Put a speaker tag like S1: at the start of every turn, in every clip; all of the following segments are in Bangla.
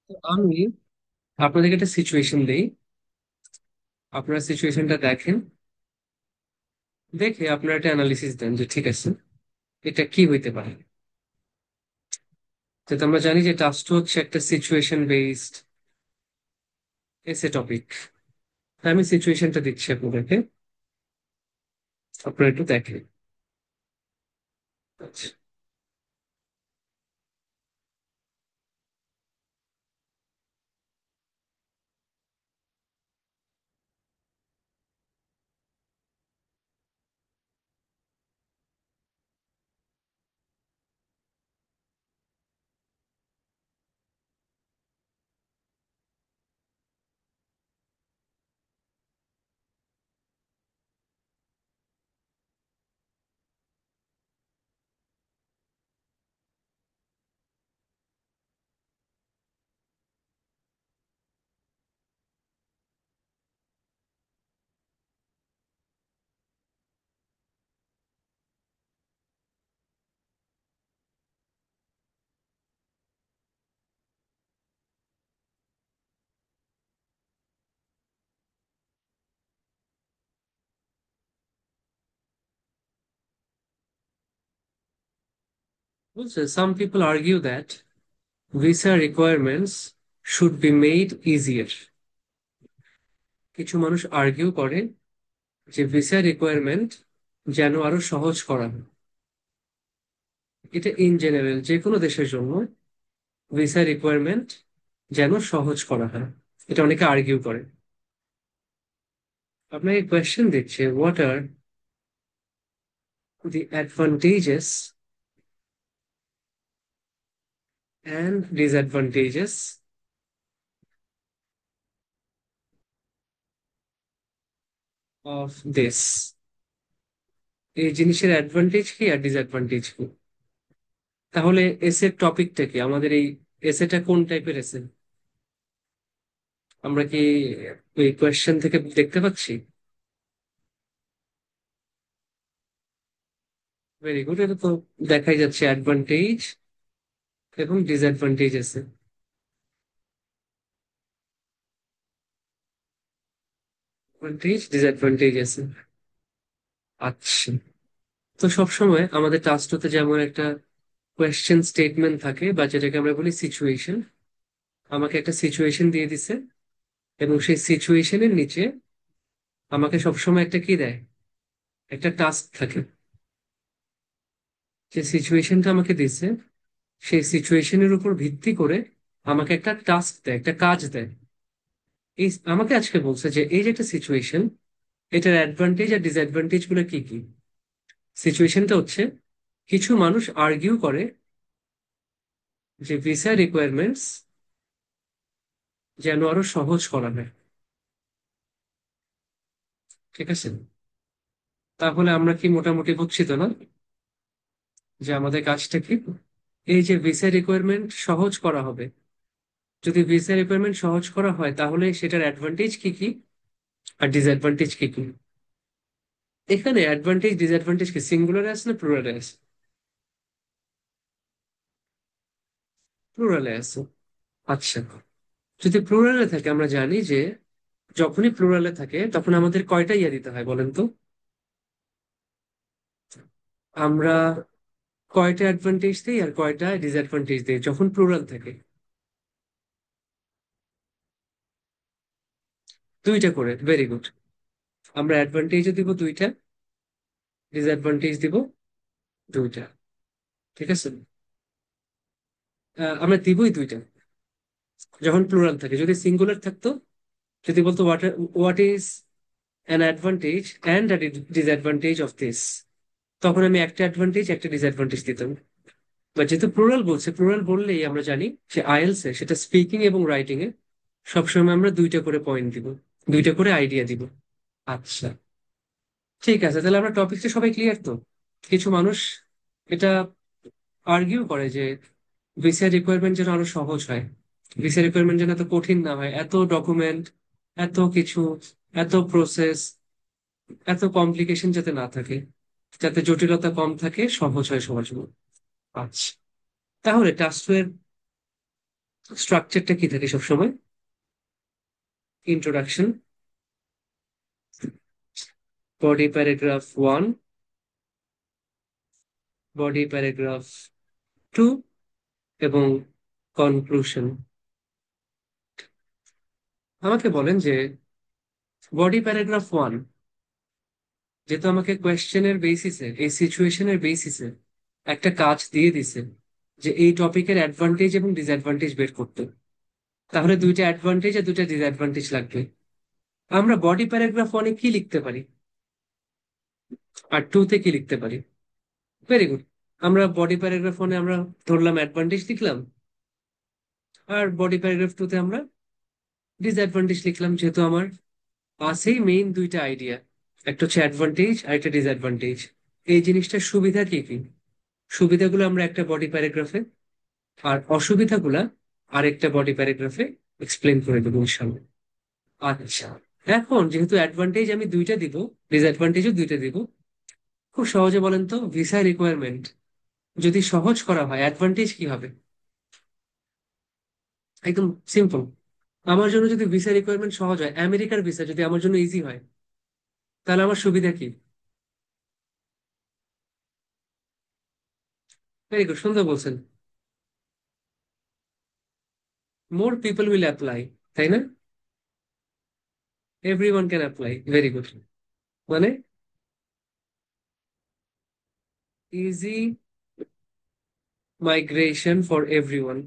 S1: তো আমি আপনাদেরকে একটা সিচুয়েশন দেই। আপনারা সিচুয়েশনটা দেখেন, দেখে আপনারা একটা অ্যানালিসিস দেন যে ঠিক আছে, এটা কি হইতে পারে। যেটা আমরা জানি যে টাস্ক হচ্ছে একটা সিচুয়েশন বেসড এসে টপিক। আমি সিচুয়েশনটা দিচ্ছি আপনাদেরকে, আপনারা একটু দেখেন। আচ্ছা, বুঝছে, some people argue that visa requirements should be made easier. কিছু মানুষ আর্গিউ করে যে ভিসা রিকোয়ারমেন্ট যেন আরো সহজ করা হয়। এটা ইন জেনারেল যে কোনো দেশের জন্য ভিসা রিকোয়ারমেন্ট যেন সহজ করা হয়, এটা অনেকে আর্গিউ করে। আপনাকে কোয়েশ্চেন দিচ্ছে, what are the advantages and disadvantages of this. এই জিনিসের অ্যাডভান্টেজ কি আর ডিসঅ্যাডভান্টেজ কি? তাহলে এসের টপিকটা কি, আমাদের এই এসেটা কোন টাইপের এসে আমরা কি এই কোয়েশ্চেন থেকে দেখতে পাচ্ছি? ভেরি গুড, এটা তো দেখাই যাচ্ছে অ্যাডভান্টেজ এবং ডিসঅ্যাডভান্টেজ আছে। অ্যাডভান্টেজ ডিসঅ্যাডভান্টেজ আছে। আচ্ছা, তো সবসময় আমাদের টাস্কটাতে যেমন একটা কোয়েশ্চেন স্টেটমেন্ট থাকে বা যেটাকে আমরা বলি সিচুয়েশন। আমাকে একটা সিচুয়েশন দিয়ে দিছে এবং সেই সিচুয়েশনের নিচে আমাকে সবসময় একটা কি দেয়, একটা টাস্ক থাকে। যে সিচুয়েশনটা আমাকে দিছে সেই সিচুয়েশনের উপর ভিত্তি করে আমাকে একটা টাস্ক দেয়, একটা কাজ দেয়। এই আমাকে আজকে বলছে যে এই যে একটা সিচুয়েশন, এটার অ্যাডভান্টেজ আর ডিসঅ্যাডভান্টেজ গুলো কি কি। সিচুয়েশনটা হচ্ছে, কিছু মানুষ আর্গিউ করে যে ভিসা রিকোয়ারমেন্টস যেন আরো সহজ করা হয়। ঠিক আছে, তাহলে আমরা কি মোটামুটি বুঝছি তো না যে আমাদের কাজটা কি? এই যে ভিসা রিকোয়ারমেন্ট সহজ করা হবে, যদি ভিসা রিকোয়ারমেন্ট সহজ করা হয় তাহলে সেটার অ্যাডভান্টেজ কি কি আর ডিসঅ্যাডভান্টেজ কি কি। এখানে অ্যাডভান্টেজ ডিসঅ্যাডভান্টেজ কি সিঙ্গুলারে আছে না প্লুরালে আছে? প্লুরালে আছে। আচ্ছা, যদি প্লুরালে থাকে আমরা জানি যে যখনই প্লুরালে থাকে তখন আমাদের কয়টা ইয়া দিতে হয় বলেন তো? আমরা কয়টা অ্যাডভান্টেজ দিই আর কয়টা ডিসঅ্যাডভান্টেজ দিই যখন প্লুরাল থাকে? দুইটা করে, ভেরি গুড। আমরা অ্যাডভান্টেজও দিব দুইটা, ডিসঅ্যাডভান্টেজ দিব দুইটা। ঠিক আছে, আমরা দিবই দুইটা যখন প্লুরাল থাকে। যদি সিঙ্গুলার থাকতো, যদি বলতো what is an advantage and disadvantage of this, তখন আমি একটা অ্যাডভান্টেজ একটা ডিসঅ্যাডভান্টেজ দিতাম। বা যেহেতু প্লুরাল বলছে, প্লুরাল বললেই আমরা জানি যে আইএলস এ সেটা স্পিকিং এবং রাইটিং এ সবসময় আমরা দুইটা করে পয়েন্ট দিব, দুইটা করে আইডিয়া দিব। আচ্ছা, ঠিক আছে, তাহলে আমরা টপিকটা সবাই ক্লিয়ার তো? কিছু মানুষ এটা আর্গিউ করে যে ভিসা রিকোয়ারমেন্ট যেন আরো সহজ হয়, ভিসা রিকোয়ারমেন্ট যেন এত কঠিন না হয়, এত ডকুমেন্ট, এত কিছু, এত প্রসেস, এত কমপ্লিকেশন যাতে না থাকে, যাতে জটিলতা কম থাকে, সহজ হয় সবার জন্য। আচ্ছা, তাহলে টাস্কের স্ট্রাকচারটা কি থাকে সবসময়? Introduction, body paragraph 1, body paragraph 2 এবং কনক্লুশন। আমাকে বলেন যে বডি প্যারাগ্রাফ 1 যেহেতু আমাকে কোয়েশ্চেনের বেসিসে, এই সিচুয়েশনের বেসিসে একটা কাজ দিয়ে দিছে যে এই টপিকের অ্যাডভান্টেজ এবং ডিসঅ্যাডভান্টেজ বের করতে, তাহলে দুইটা অ্যাডভান্টেজ আর দুইটা ডিসঅ্যাডভান্টেজ লাগবে। আমরা বডি প্যারাগ্রাফ 1-এ কি লিখতে পারি আর 2-তে কি লিখতে পারি? Very good. আমরা বডি প্যারাগ্রাফ 1-এ আমরা ধরলাম অ্যাডভান্টেজ লিখলাম, আর বডি প্যারাগ্রাফ 2-তে আমরা ডিসঅ্যাডভান্টেজ লিখলাম, যেহেতু আমার আছেই মেইন দুইটা আইডিয়া, একটা হচ্ছে অ্যাডভান্টেজ আর একটা ডিসঅ্যাডভান্টেজ। এই জিনিসটার সুবিধা কি কি, সুবিধাগুলো আমরা একটা বডি প্যারাগ্রাফে, আর অসুবিধাগুলা আরেকটা বডি প্যারাগ্রাফে এক্সপ্লেন করে দেবো ইনশাল্লাহ। আচ্ছা, এখন যেহেতু অ্যাডভান্টেজ আমি দুইটা দিব, ডিসঅ্যাডভান্টেজও দুইটা দিব, খুব সহজে বলেন তো ভিসা রিকোয়ারমেন্ট যদি সহজ করা হয় অ্যাডভান্টেজ কি হবে? একদম সিম্পল। আমার জন্য যদি ভিসা রিকোয়ারমেন্ট সহজ হয়, আমেরিকার ভিসা যদি আমার জন্য ইজি হয়, তাহলে আমার সুবিধা কি? ভেরি গুড, সুন্দর বলছেন। মোর পিপল উইল অ্যাপ্লাই, তাই না? Everyone can apply, very good. মানে easy migration for everyone,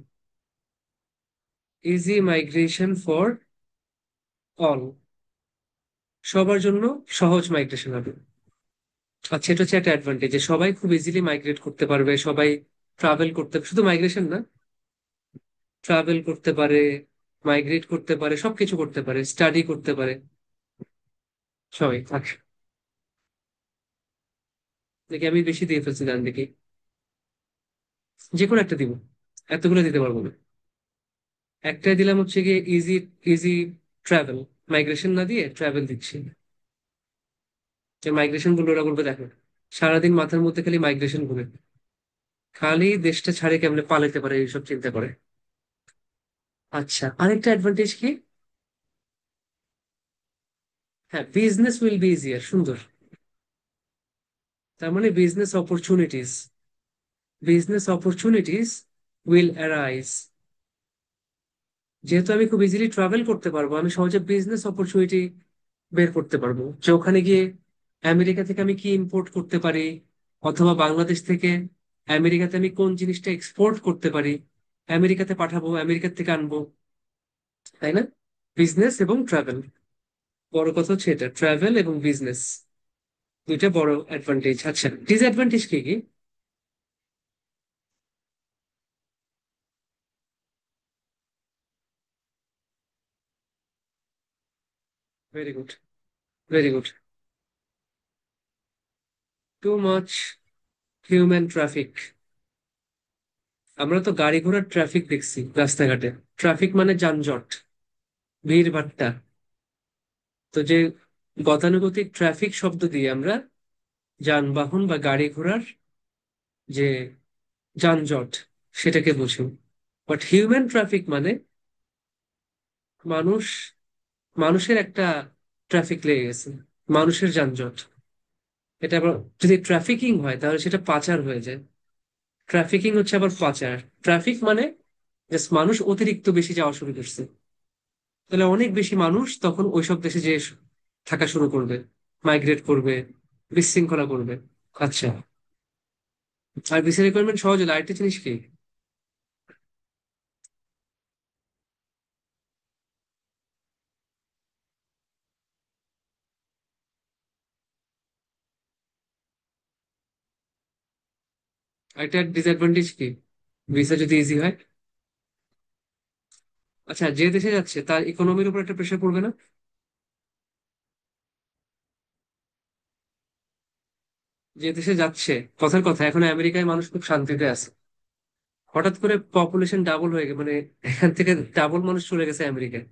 S1: easy migration for all, সবার জন্য সহজ মাইগ্রেশন হবে। আচ্ছা, এটা হচ্ছে একটা অ্যাডভান্টেজ যে সবাই খুব ইজিলি মাইগ্রেট করতে পারবে, সবাই ট্রাভেল করতে, শুধু মাইগ্রেশন না, ট্রাভেল করতে পারে, মাইগ্রেট করতে পারে, সবকিছু করতে পারে, স্টাডি করতে পারে, সবাই। আচ্ছা, দেখি আমি বেশি দিয়ে ফেলছি, ডান দেখি, যে কোনো একটা দিব, এতগুলো দিতে পারবো না। একটাই দিলাম হচ্ছে গিয়ে ইজি, ইজি ট্রাভেল, মাইগ্রেশন না দিয়ে ট্রাভেল দিচ্ছি। যে মাইগ্রেশন গুলো ওরা করবে দেখো, সারাদিন মাথার মধ্যে খালি মাইগ্রেশন ঘুরে, খালি দেশটা ছাড়ে কেমনে পালাতে পারে এইসব চিন্তা করে। আচ্ছা, আরেকটা অ্যাডভান্টেজ কি? হ্যাঁ, বিজনেস উইল বি ইজিয়ার, সুন্দর। তার মানে বিজনেস অপরচুনিটিস উইল অ্যারাইজ। যেহেতু আমি খুব ইজিলি ট্রাভেল করতে পারবো, আমি সহজে বিজনেস অপরচুনিটি বের করতে পারবো, যে ওখানে গিয়ে আমেরিকা থেকে আমি কি ইম্পোর্ট করতে পারি, অথবা বাংলাদেশ থেকে আমেরিকাতে আমি কোন জিনিসটা এক্সপোর্ট করতে পারি, আমেরিকাতে পাঠাবো, আমেরিকা থেকে আনবো, তাই না? বিজনেস এবং ট্রাভেল, বড় কথা হচ্ছে এটা, ট্রাভেল এবং বিজনেস, দুইটা বড় অ্যাডভান্টেজ। আচ্ছা, ডিসঅ্যাডভান্টেজ কি কি? Very good, very good. Two much human traffic. আমরা তো গাড়ি ঘোড়ার ট্রাফিক দেখছি রাস্তাঘাটে, ট্রাফিক মানে যানজট, ভিড় ভাট্টা। তো যে গতানুগতিক ট্রাফিক শব্দ দিয়ে আমরা যানবাহন বা গাড়ি ঘোড়ার যে যানজট সেটাকে বুঝি, বাট হিউম্যান ট্রাফিক মানে মানুষ, মানুষের একটা ট্রাফিক লেগে গেছে, মানুষের যানজট। এটা আবার যদি ট্রাফিকিং হয় তাহলে সেটা পাচার হয়ে যায়। ট্রাফিকিং হচ্ছে আবার পাচার। ট্রাফিক মানে জাস্ট মানুষ অতিরিক্ত বেশি যাওয়া শুরু করছে, তাহলে অনেক বেশি মানুষ তখন ওইসব দেশে যে থাকা শুরু করবে, মাইগ্রেট করবে, বিশৃঙ্খলা করবে। আচ্ছা, আর ভিসা রিকোয়ারমেন্ট সহজ হলো আরেকটা জিনিস কি? আরেকটা ডিসঅ্যাডভান্টেজ কি ভিসা যদি ইজি হয়? আচ্ছা, যে দেশে যাচ্ছে তার ইকোনমির উপর একটা প্রেশার পড়বে না? যে দেশে যাচ্ছে, কথার কথা, এখন আমেরিকায় মানুষ খুব শান্তিতে আছে, হঠাৎ করে পপুলেশন ডাবল হয়ে গেছে, মানে এখান থেকে ডাবল মানুষ চলে গেছে আমেরিকায়,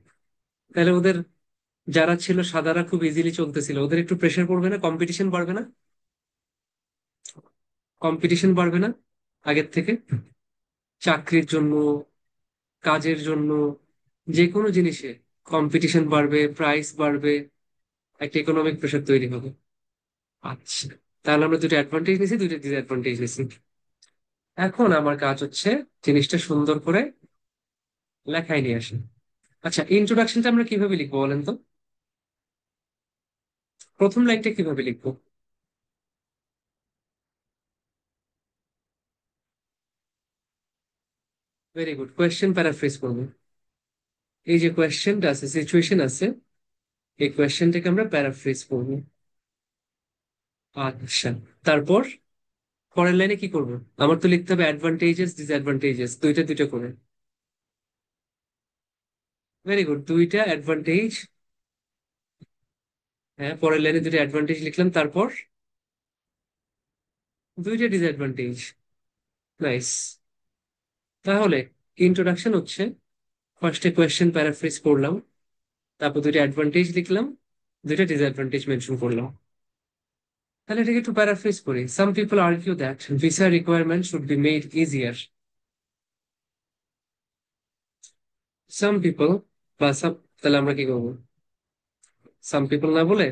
S1: তাহলে ওদের যারা ছিল সাদারা খুব ইজিলি চলতেছিল, ওদের একটু প্রেশার পড়বে না? কম্পিটিশন বাড়বে না? কম্পিটিশন বাড়বে না আগের থেকে চাকরির জন্য, কাজের জন্য, যে কোনো জিনিসে কম্পিটিশন বাড়বে, প্রাইস বাড়বে, একটা ইকোনমিক প্রেশার তৈরি হবে। আচ্ছা, তাহলে আমরা দুটো অ্যাডভান্টেজ নিয়েছি, দুটো ডিসঅ্যাডভান্টেজ নিয়েছি। এখন আমার কাজ হচ্ছে জিনিসটা সুন্দর করে লেখায় নিয়ে আসে। আচ্ছা, ইন্ট্রোডাকশনটা আমরা কিভাবে লিখবো বলেন তো? প্রথম লাইনটা কিভাবে লিখবো? ভেরি গুড, কোয়েশ্চেন প্যারাফ্রেজ করবো। এই যে কোয়েশ্চেনটা আছে, সিচুয়েশন আছে, এই কোয়েশ্চেনটাকে আমরা প্যারাফ্রেজ করবো। আচ্ছা, তারপর পরের লাইনে কি করবো? আমার তো লিখতে হবে অ্যাডভান্টেজেস ডিসঅ্যাডভান্টেজেস, দুইটা দুইটা করে। ভেরি গুড, দুইটা অ্যাডভান্টেজ। হ্যাঁ, পরের লাইনে দুইটা অ্যাডভান্টেজ লিখলাম, তারপর দুইটা ডিসঅ্যাডভান্টেজ। নাইস। তাহলে ইন্ট্রোডাকশন হচ্ছে, ফার্স্টে কোয়েশ্চেন প্যারাফ্রেজ করলাম, তারপর দুইটা অ্যাডভান্টেজ লিখলাম, দুইটা ডিসঅ্যাডভান্টেজ মেনশন করলাম। তাহলে এটাকে একটু প্যারাফ্রেজ করি। Some people argue that visa requirement should be made easier. Some people বা সাম, তাহলে আমরা কি করবো? সাম পিপল না বলে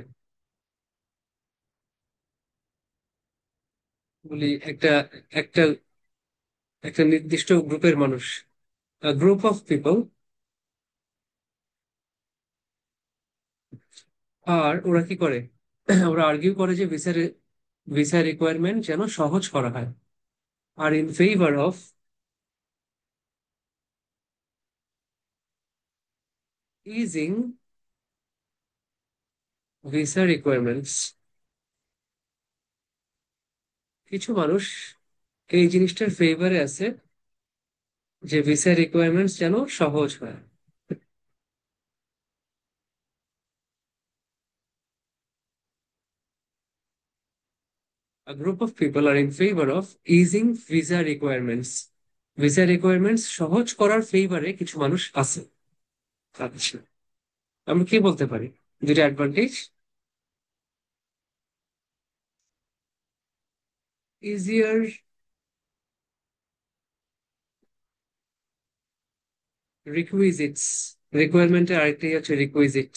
S1: বলি একটা, একটা একটা নির্দিষ্ট গ্রুপের মানুষ, গ্রুপ অফ পিপল। আর ওরা কি করে? ওরা আর্গিউ করে যে ভিসার ভিসা রিকোয়ারমেন্ট যেন সহজ করা হয়। আর in favour of easing visa requirements. কিছু মানুষ এই জিনিসটার ফেভারে আছে যে ভিসা রিকোয়ারমেন্টস যেন সহজ হয়। A group of people are in favor of easing visa requirements. Visa requirements সহজ করার ফেভারে কিছু মানুষ আছে। আচ্ছা, আমরা কি বলতে পারি? দুইটা অ্যাডভান্টেজ, ইজিয়ার রিকুইজিটস। রিকোয়ারমেন্টের আরেকটাই হচ্ছে রিকুইজিট।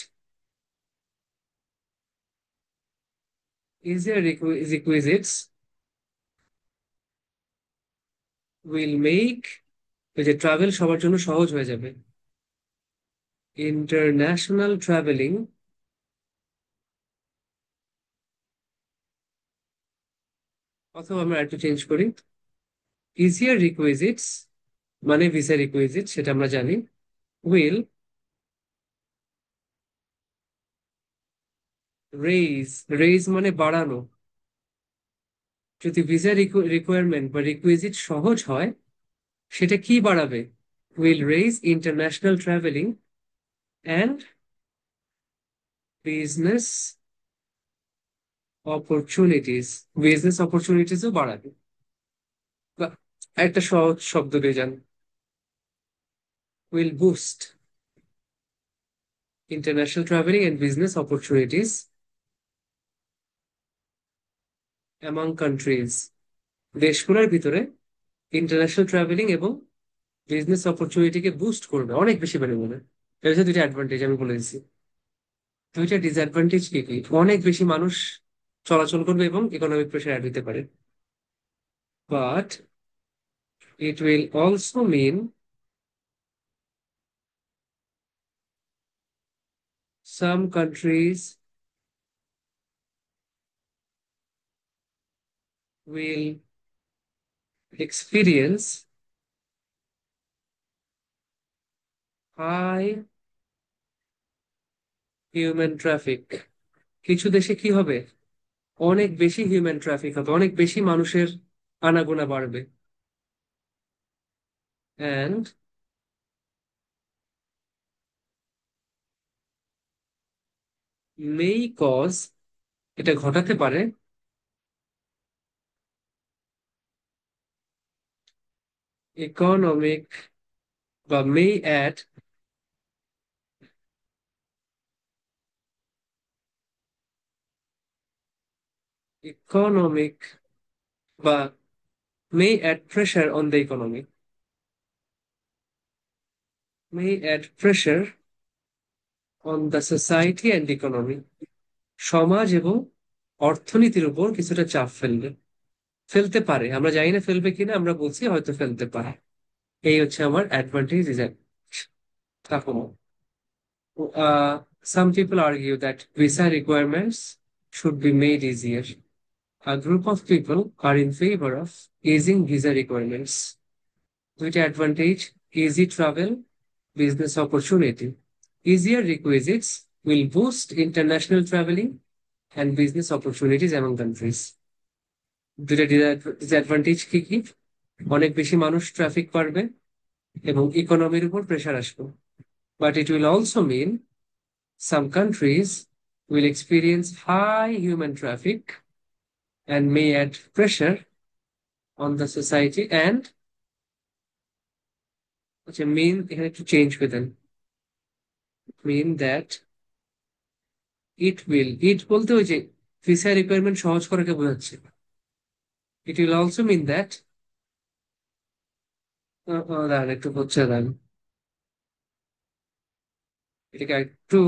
S1: ইজিয়ার রিকুইজিটস উইল মেক, ওই যে ট্রাভেল সবার জন্য সহজ হয়ে যাবে। ইন্টারন্যাশনাল ট্রাভেলিং, অথবা আমরা একটু চেঞ্জ করি, ইজিয়ার রিকুইজিটস মানে ভিসা রিকুইজিট, সেটা আমরা জানি। উইল রেইজ, রেইজ মানে বাড়ানো। যদি ভিসা রিকোয়ারমেন্ট বা রিকুইজিট সহজ হয়, সেটা কি বাড়াবে? Will raise international travelling and business opportunities. Business অপরচুনিটিসও বাড়াবে। বা একটা সহজ শব্দ দিয়ে যান, will boost international travelling and business opportunities among countries. দেশগুলোর ভিতরে ইন্টারন্যাশনাল ট্রাভেলিং এবং বিজনেস অপরচুনিটিকে বুস্ট করবে, অনেক বেশি পরিমাণে। এটা হচ্ছে দুইটা অ্যাডভান্টেজ, আমি বলে দিচ্ছি। দুইটা ডিসঅ্যাডভান্টেজ কি কি? অনেক বেশি মানুষ চলাচল করবে এবং ইকোনমিক প্রেশার অ্যাড হতে পারে। But it will also mean some countries will experience high human traffic. কিছু দেশে কি হবে? অনেক বেশি হিউম্যান ট্রাফিক হবে, অনেক বেশি মানুষের আনাগোনা বাড়বে। অ্যান্ড মেই কজ, এটা ঘটাতে পারে ইকোনমিক, বা মেই অ্যাড ইকোনমিক, বা may add pressure on the economy. may add pressure on the society and economy. সমাজ এবং অর্থনীতির উপর কিছুটা চাপ ফেলবে, ফেলতে পারে, আমরা জানি না ফেলবে কিনা, আমরা বলছি হয়তো ফেলতে পারে। এই হচ্ছে আমার অ্যাডভান্টেজ ডিসঅ্যাডভান্টেজ। এখন some people argue that visa requirements should be made easier. A group of people are in favor of easing visa requirements. দুইটা advantage: easy travel, business opportunity. Easier requisites will boost international traveling and business opportunities among countries. দুইটা ডিসঅ্যাডভান্টেজ কি কি? অনেক বেশি মানুষ ট্রাফিক পারবে এবং ইকোনমির উপর প্রেশার আসবে। But it will also mean some countries will experience high human traffic and may add pressure on the society and mean এখানে একটু চেঞ্জ করে দেন, mean that it বলতে ওই যে ভিসা রিকোয়ারমেন্ট সহজ করাকে বোঝাচ্ছে। it will also mean that দাঁড়ান একটু হচ্ছে, দাঁড়ান এটাকে একটু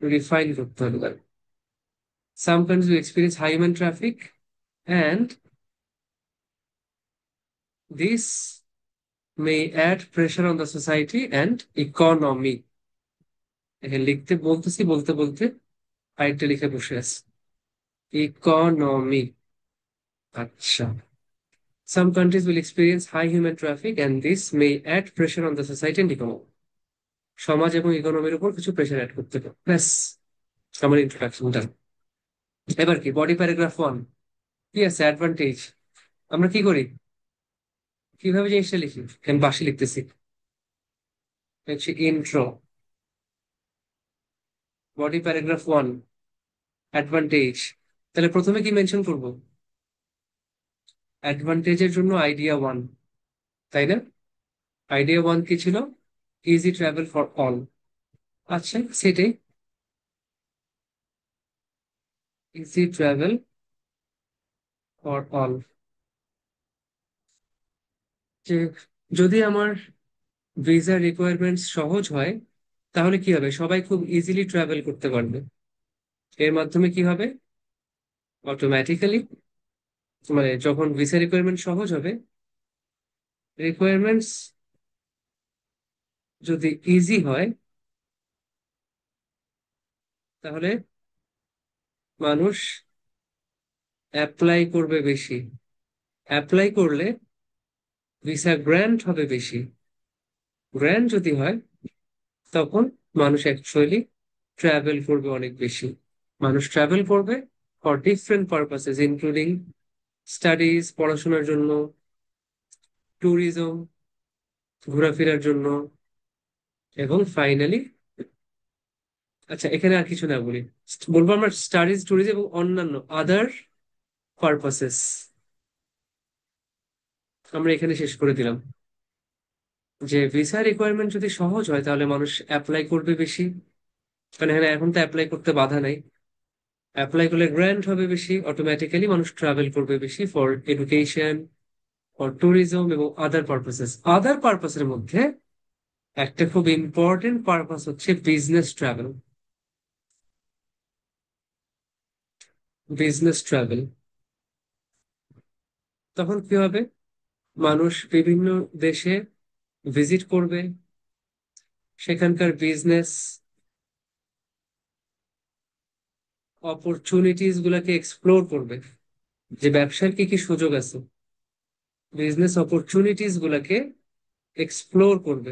S1: রিফাইন করতে হবে। দাঁড়ান, some countries will experience high human traffic and this may add pressure on the society and economy. এখানে লিখতে বলতেছি, বলতে বলতে আরেকটা লিখে বসে আছে, ইকোনমি। আচ্ছা, some countries will experience high human traffic and this may add pressure on the society and economy. সমাজ এবং ইকোনমির উপর কিছু প্রেশার অ্যাড করতে পারে। ব্যাস আমার ইন্ট্রোডাকশনটা। এবার কি বডি প্যারাগ্রাফ 1, কি আছে অ্যাডভান্টেজ? আমরা কি করি, কিভাবে জিনিসটা লিখি? আমি বাসি লিখতেছি, হচ্ছে ইন্ট্রো, বডি প্যারাগ্রাফ 1, অ্যাডভান্টেজ। তাহলে প্রথমে কি মেনশন করব? অ্যাডভান্টেজের জন্য আইডিয়া 1, তাই না? আইডিয়া 1 কি ছিল? Easy travel for all. আচ্ছা, সেটাই, ইজি ট্রাভেল ফর অল। যে যদি আমার ভিসা রিকোয়ারমেন্টস সহজ হয় তাহলে কি হবে? সবাই খুব ইজিলি ট্রাভেল করতে পারবে। এর মাধ্যমে কি হবে? অটোমেটিক্যালি, মানে যখন ভিসা রিকোয়ারমেন্ট সহজ হবে, রিকোয়ারমেন্টস যদি ইজি হয় তাহলে মানুষ অ্যাপ্লাই করবে বেশি। অ্যাপ্লাই করলে ভিসা গ্র্যান্ট হবে বেশি। গ্র্যান্ট যদি হয় তখন মানুষ অ্যাকচুয়ালি ট্রাভেল করবে অনেক বেশি। মানুষ ট্রাভেল করবে for different purposes including studies, পড়াশোনার জন্য, ট্যুরিজম, ঘোরাফেরার জন্য, এবং ফাইনালি, আচ্ছা এখানে আর কিছু না বলি, বলবো আমরা স্টাডিজ, ট্যুরিজম এবং অন্যান্য আদার পারপাসেস। আমরা এখানে শেষ করে দিলাম যে ভিসা রিকোয়ারমেন্ট যদি সহজ হয় তাহলে মানুষ অ্যাপ্লাই করবে বেশি, কারণ এখানে এখন তো অ্যাপ্লাই করতে বাধা নাই। অ্যাপ্লাই করলে গ্র্যান্ট হবে বেশি, অটোমেটিক্যালি মানুষ ট্রাভেল করবে বেশি ফর এডুকেশন, ফর ট্যুরিজম এবং আদার পারপাসেস। আদার পারপাসের মধ্যে একটা খুব ইম্পর্টেন্ট পারপাস হচ্ছে বিজনেস ট্রাভেল। বিজনেস ট্রাভেল তখন কি হবে? মানুষ বিভিন্ন দেশে ভিজিট করবে, সেখানকার বিজনেস অপরচুনিটিস গুলাকে এক্সপ্লোর করবে, যে ব্যবসার কি কি সুযোগ আছে, বিজনেস অপরচুনিটিস গুলাকে এক্সপ্লোর করবে।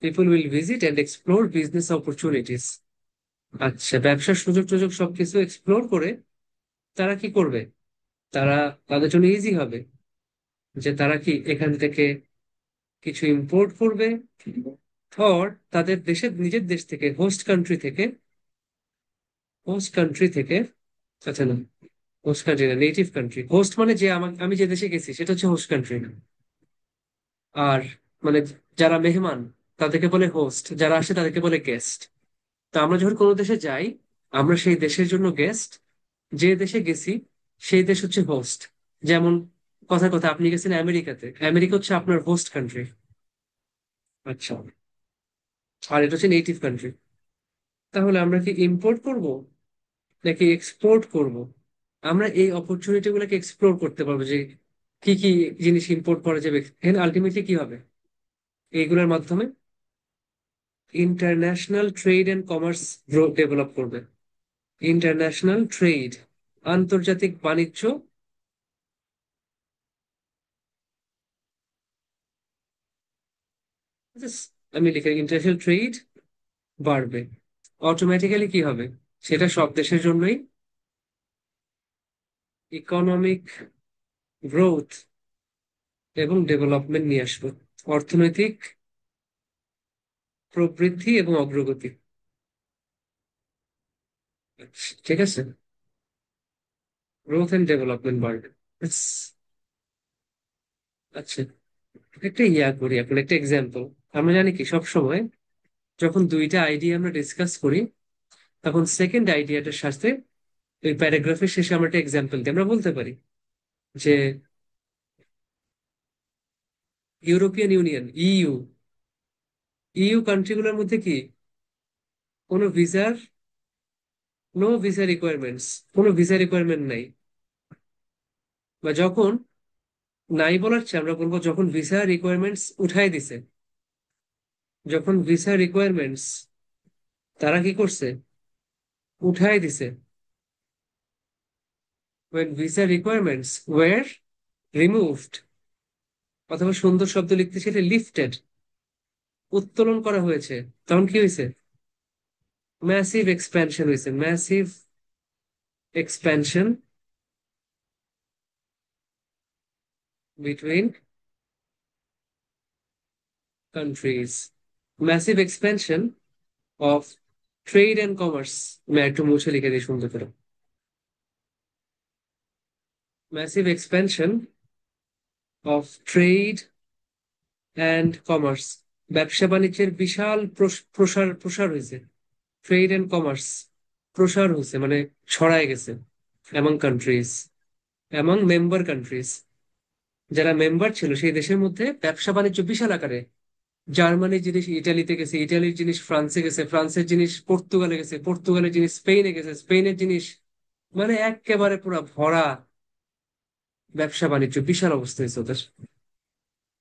S1: People will visit and explore business opportunities. আচ্ছা, ব্যবসার সুযোগ টুযোগ সবকিছু এক্সপ্লোর করে তারা কি করবে? তারা, তাদের জন্য ইজি হবে যে তারা কি এখান থেকে কিছু ইম্পোর্ট করবে, অর তাদের দেশের নিজের দেশ থেকে, হোস্ট কান্ট্রি থেকে, হোস্ট কান্ট্রি থেকে, আচ্ছা না, হোস্ট কান্ট্রি না, নেটিভ কান্ট্রি। হোস্ট মানে যে আমি যে দেশে গেছি সেটা হচ্ছে হোস্ট কান্ট্রি। আর মানে যারা মেহমান তাদেরকে বলে হোস্ট, যারা আসে তাদেরকে বলে গেস্ট। তো আমরা যখন কোনো দেশে যাই, আমরা সেই দেশের জন্য গেস্ট। যে দেশে গেছি সেই দেশ হচ্ছে হোস্ট। যেমন কথা কথা আপনি গেছেন আমেরিকাতে, আমেরিকা হচ্ছে আপনার হোস্ট কান্ট্রি। আচ্ছা, আর এটা হচ্ছে নেটিভ কান্ট্রি। তাহলে আমরা কি ইম্পোর্ট করব নাকি এক্সপোর্ট করব? আমরা এই অপরচুনিটি গুলোকে এক্সপ্লোর করতে পারবো যে কি কি জিনিস ইম্পোর্ট করা যাবে। এখানে আলটিমেটলি কি হবে এইগুলোর মাধ্যমে? International trade and commerce develop করবে। ইন্টারন্যাশনাল ট্রেড, আন্তর্জাতিক বাণিজ্য। Just আমি লিখে ইন্টারন্যাশনাল ট্রেড বাড়বে। অটোমেটিক্যালি কি হবে? সেটা সব দেশের জন্যই ইকোনমিক গ্রোথ এবং ডেভেলপমেন্ট নিয়ে আসবে, অর্থনৈতিক প্রবৃদ্ধি এবং অগ্রগতি। ঠিক আছে, গ্রোথ এন্ড ডেভেলপমেন্ট বাড়বে। It's- আচ্ছা, একটা করি এখন, একটা এক্সাম্পল। আমরা জানি কি সব সময় যখন দুইটা আইডিয়া আমরা ডিসকাস করি, তখন সেকেন্ড আইডিয়াটার সাথে ওই প্যারাগ্রাফের শেষে আমরা একটা এক্সাম্পল দিই। আমরা বলতে পারি যে ইউরোপিয়ান ইউনিয়ন, ইইউ কান্ট্রিগুলোর মধ্যে কি কোনো ভিসার, নো ভিসা রিকোয়ারমেন্টস, কোনো ভিসা রিকোয়ারমেন্ট নাই। বা যখন নাই বলার চেয়ে আমরা বলবো যখন ভিসা রিকোয়ারমেন্টস উঠাই দিছে, যখন ভিসা রিকোয়ারমেন্টস তারা কি করছে, উঠাই দিছে। when visa requirements were removed, অথবা সুন্দর শব্দ লিখতে সেটা লিফটেড, উত্তোলন করা হয়েছে, তখন কি হয়েছে? ম্যাসিভ এক্সপ্যানশন হয়েছে, massive expansion between countries, massive expansion of trade and commerce. আমি একটু মুছে লিখে দিই সুন্দর করে। Massive expansion of trade and commerce, ব্যবসা বাণিজ্যের বিশাল প্রসার প্রসার হয়েছে। ট্রেড অ্যান্ড কমার্স প্রসার হয়েছে মানে ছড়ায় গেছে among countries, among member countries. যারা মেম্বার ছিল সেই দেশের মধ্যে ব্যবসা বাণিজ্য বিশাল আকারে। জার্মানির জিনিস ইটালিতে গেছে, ইটালির জিনিস ফ্রান্সে গেছে, ফ্রান্সের জিনিস পর্তুগালে গেছে, পর্তুগালের জিনিস স্পেনে গেছে, স্পেনের জিনিস, মানে একেবারে পুরো ভরা ব্যবসা বাণিজ্য, বিশাল অবস্থা হয়েছে ওদের।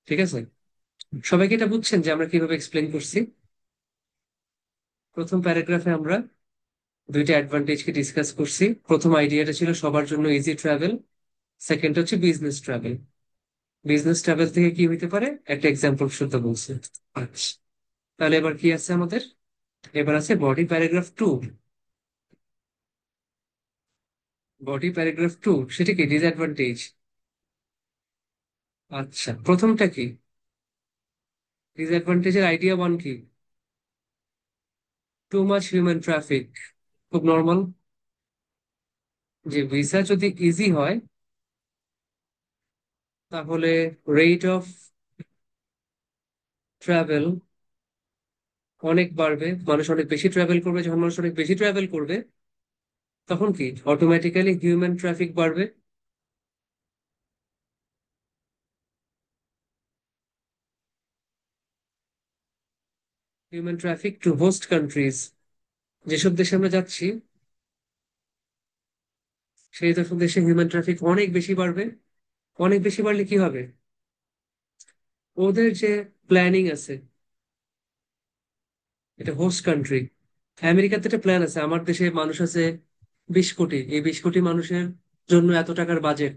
S1: ঠিক আছে, সবাইকে এটা বুঝছেন যে আমরা কিভাবে এক্সপ্লেন করছি? প্রথম প্যারাগ্রাফে আমরা দুইটা অ্যাডভান্টেজকে ডিসকাস করছি। প্রথম আইডিয়াটা ছিল সবার জন্য ইজি ট্রাভেল, সেকেন্ড হচ্ছে বিজনেস ট্রাভেল। বিজনেস ট্রাভেল থেকে কি হইতে পারে একটা এক্সাম্পল শুদ্ধ বলছে। আচ্ছা, তাহলে এবার কি আছে আমাদের? এবার আছে body paragraph two. Body paragraph two সেটা কি? ডিসঅ্যাডভান্টেজ। আচ্ছা, প্রথমটা কি? ডিসঅ্যাডভান্টেজের আইডিয়া ওয়ান কি? Too much human traffic. খুব নর্মাল যে ভিসা যদি ইজি হয় তাহলে রেট অফ ট্রাভেল অনেক বাড়বে, মানুষ অনেক বেশি ট্রাভেল করবে। যখন মানুষ অনেক বেশি ট্রাভেল করবে তখন কি অটোমেটিক্যালি হিউম্যান ট্রাফিক বাড়বে। Human traffic two host countries, যেসব দেশে আমরা যাচ্ছি সেই সব দেশে হিউম্যান ট্রাফিক অনেক বেশি বাড়বে। অনেক বেশি বাড়লে কি হবে? ওদের যে প্ল্যানিং আছে, এটা হোস্ট কান্ট্রি, আমেরিকাতে একটা প্ল্যান আছে, আমার দেশে মানুষ আছে 20 কোটি, এই 20 কোটি মানুষের জন্য এত টাকার বাজেট,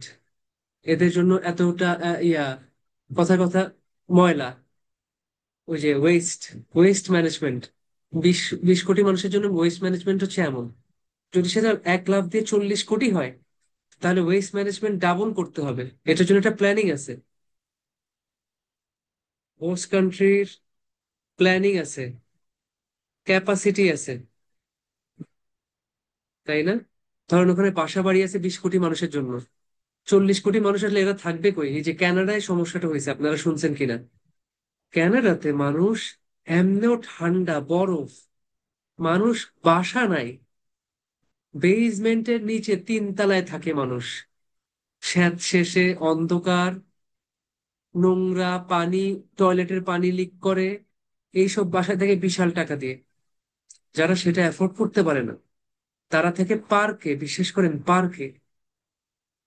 S1: এদের জন্য এতটা কথা কথা ময়লা, ওই যে ওয়েস্ট, ওয়েস্ট ম্যানেজমেন্ট। বিশ 20 কোটি মানুষের জন্য ওয়েস্ট ম্যানেজমেন্ট হচ্ছে এমন, যদি সেটা 1 লাখ দিয়ে 40 কোটি হয় তাহলে ওয়েস্ট ম্যানেজমেন্ট ডাবল করতে হবে। এটার জন্য একটা প্ল্যানিং আছে, হোস্ট কান্ট্রির প্ল্যানিং আছে, ক্যাপাসিটি আছে, তাই না? ধরেন ওখানে বাসা বাড়ি আছে 20 কোটি মানুষের জন্য, 40 কোটি মানুষ আসলে এরা থাকবে কই? এই যে কানাডায় সমস্যাটা হয়েছে, আপনারা শুনছেন কিনা? কানাডাতে মানুষ এমনেও ঠান্ডা বরফ, মানুষ বাসা নাই, বেসমেন্টের নিচে 3 তলায় থাকে মানুষ, স্যাঁত শেষে অন্ধকার, নোংরা পানি, টয়লেটের পানি লিক করে, এইসব বাসা থেকে বিশাল টাকা দিয়ে। যারা সেটা অ্যাফোর্ড করতে পারে না, তারা থেকে পার্কে, বিশেষ করে পার্কে,